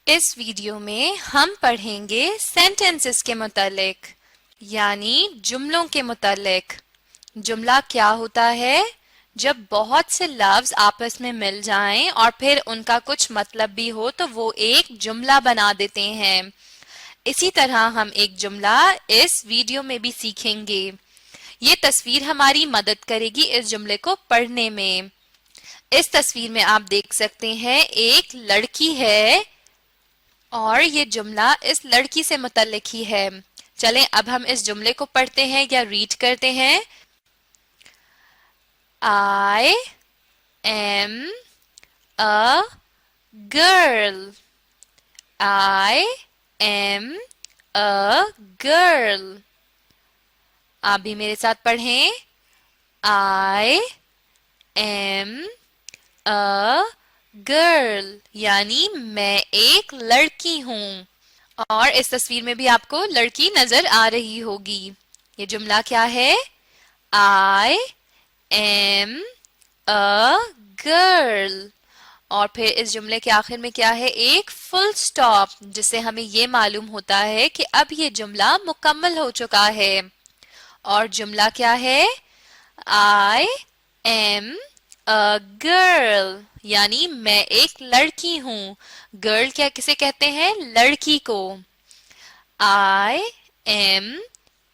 اس video میں ہم پڑھیں گے سینٹنسز کے متعلق یعنی جملوں کے متعلق۔ جملہ کیا ہوتا ہے؟ جب بہت سے لفظ آپس میں مل جائیں اور پھر ان کا کچھ مطلب بھی ہو تو وہ ایک جملہ بنا دیتے ہیں۔ اسی طرح ہم ایک جملہ اس ویڈیو میں بھی سیکھیں گے۔ یہ تصویر ہماری مدد کرے گی اس جملے کو پڑھنے میں۔ اس تصویر میں آپ دیکھ سکتے ہیں ایک لڑکی ہے اور یہ جملہ اس لڑکی سے متعلق ہی ہے۔ چلیں اب ہم اس جملے کو پڑھتے ہیں یا ریڈ کرتے ہیں۔ I am a girl. I am a girl. آپ بھی میرے ساتھ پڑھیں۔ I am a girl یعنی میں ایک لڑکی ہوں۔ اور اس تصویر میں بھی آپ کو لڑکی نظر آ رہی ہوگی۔ یہ جملہ کیا ہے؟ I am a girl۔ اور پھر اس جملے کے آخر میں کیا ہے؟ ایک فل سٹاپ، جس سے ہمیں یہ معلوم ہوتا ہے کہ اب یہ جملہ مکمل ہو چکا ہے۔ اور جملہ کیا ہے؟ I am a girl یعنی میں ایک لڑکی ہوں۔ گرل کیا کسے کہتے ہیں؟ لڑکی کو۔ I am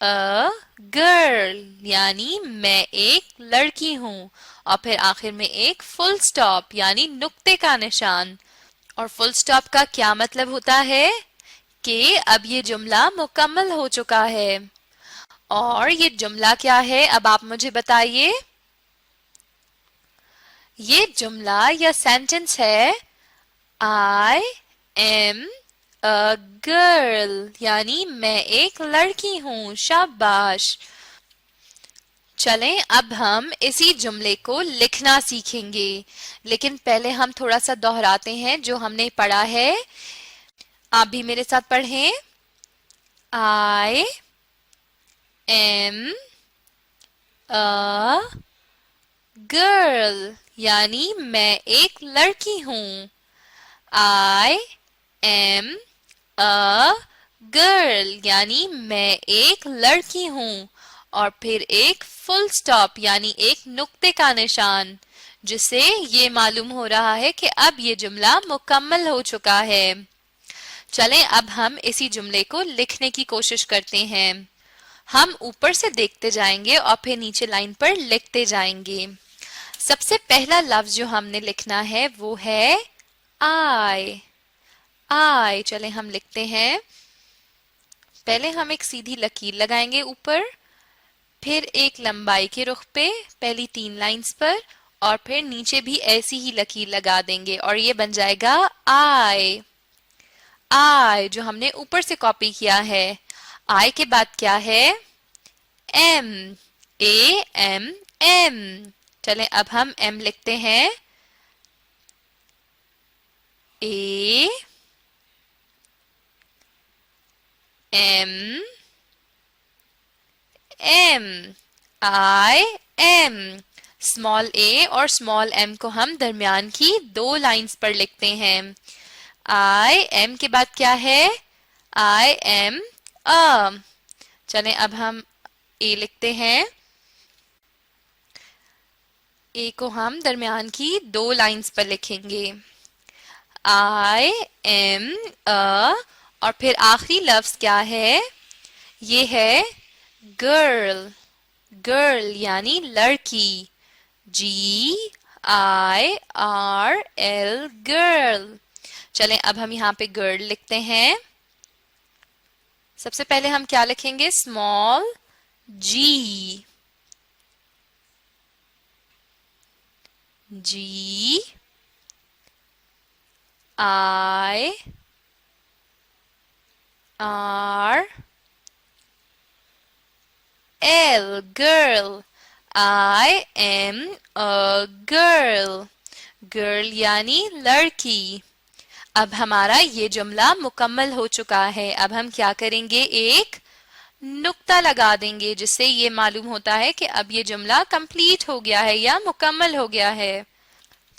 a girl یعنی میں ایک لڑکی ہوں۔ اور پھر آخر میں ایک فل سٹاپ یعنی نقطے کا نشان۔ اور فل سٹاپ کا کیا مطلب ہوتا ہے؟ کہ اب یہ جملہ مکمل ہو چکا ہے۔ اور یہ جملہ کیا ہے؟ اب آپ مجھے بتائیے۔ یہ جملہ یا سینٹنس ہے I am a girl یعنی میں ایک لڑکی ہوں۔ شاباش۔ چلیں اب ہم اسی جملے کو لکھنا سیکھیں گے، لیکن پہلے ہم تھوڑا سا دہراتے ہیں جو ہم نے پڑھا ہے۔ آپ بھی میرے ساتھ پڑھیں۔ I am a girl یعنی میں ایک لڑکی ہوں۔ I am a girl یعنی میں ایک لڑکی ہوں۔ اور پھر ایک فل سٹاپ یعنی ایک نقطے کا نشان، جس سے یہ معلوم ہو رہا ہے کہ اب یہ جملہ مکمل ہو چکا ہے۔ چلیں اب ہم اسی جملے کو لکھنے کی کوشش کرتے ہیں۔ ہم اوپر سے دیکھتے جائیں گے اور پھر نیچے لائن پر لکھتے جائیں گے۔ سب سے پہلا لفظ جو ہم نے لکھنا ہے وہ ہے I۔ I چلیں ہم لکھتے ہیں۔ پہلے ہم ایک سیدھی لکیر لگائیں گے اوپر، پھر ایک لمبائی کے رخ پہ پہلی 3 لائنز پر، اور پھر نیچے بھی ایسی ہی لکیر لگا دیں گے اور یہ بن جائے گا I۔ I جو ہم نے اوپر سے کاپی کیا ہے۔ I کے بعد کیا ہے؟ M۔ A-M-M۔ چلیں اب ہم M لکھتے ہیں۔ A M M I M۔ Small a اور اسمال m کو ہم درمیان کی 2 لائنز پر لکھتے ہیں۔ I M کے بعد کیا ہے؟ I am a۔ چلیں اب ہم a لکھتے ہیں۔ a کو ہم درمیان کی 2 لائنز پر لکھیں گے۔ I am a اور پھر آخری لفظ کیا ہے؟ یہ ہے girl۔ girl یعنی لڑکی۔ G-I-R-L girl۔ چلیں اب ہم یہاں پہ girl لکھتے ہیں۔ سب سے پہلے ہم کیا لکھیں گے؟ small g۔ G I R L girl۔ I am a girl۔ girl یعنی لڑکی۔ اب ہمارا یہ جملہ مکمل ہو چکا ہے۔ اب ہم کیا کریں گے؟ ایک نقطہ لگا دیں گے، جس سے یہ معلوم ہوتا ہے کہ اب یہ جملہ کمپلیٹ ہو گیا ہے یا مکمل ہو گیا ہے۔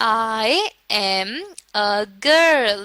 I am a girl.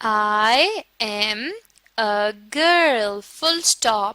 I am a girl. Full stop.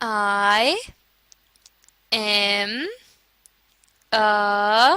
I am a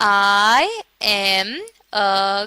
I am a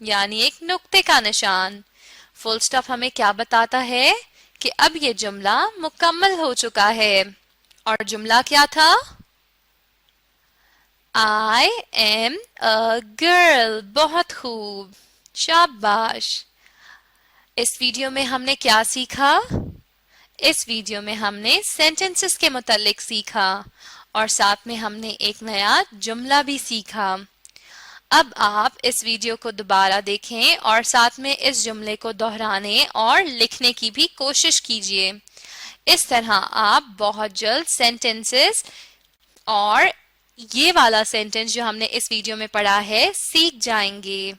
یعنی ایک نقطے کا نشان. فل سٹاپ ہمیں کیا بتاتا ہے کہ اب یہ جملہ مکمل ہو چکا ہے. اور جملہ کیا تھا؟ I am a girl. بہت خوب. شاباش. اس ویڈیو میں ہم نے کیا سیکھا؟ اس ویڈیو میں ہم نے سینٹنسز کے متعلق سیکھا اور ساتھ میں ہم نے ایک نیا جملہ بھی سیکھا. اب آپ اس ویڈیو کو دوبارہ دیکھیں اور ساتھ میں اس جملے کو دہرانے اور لکھنے کی بھی کوشش کیجیے. اس طرح آپ بہت جلد سینٹنسز اور یہ والا سینٹنس جو ہم نے اس ویڈیو میں پڑھا ہے سیکھ جائیں گے.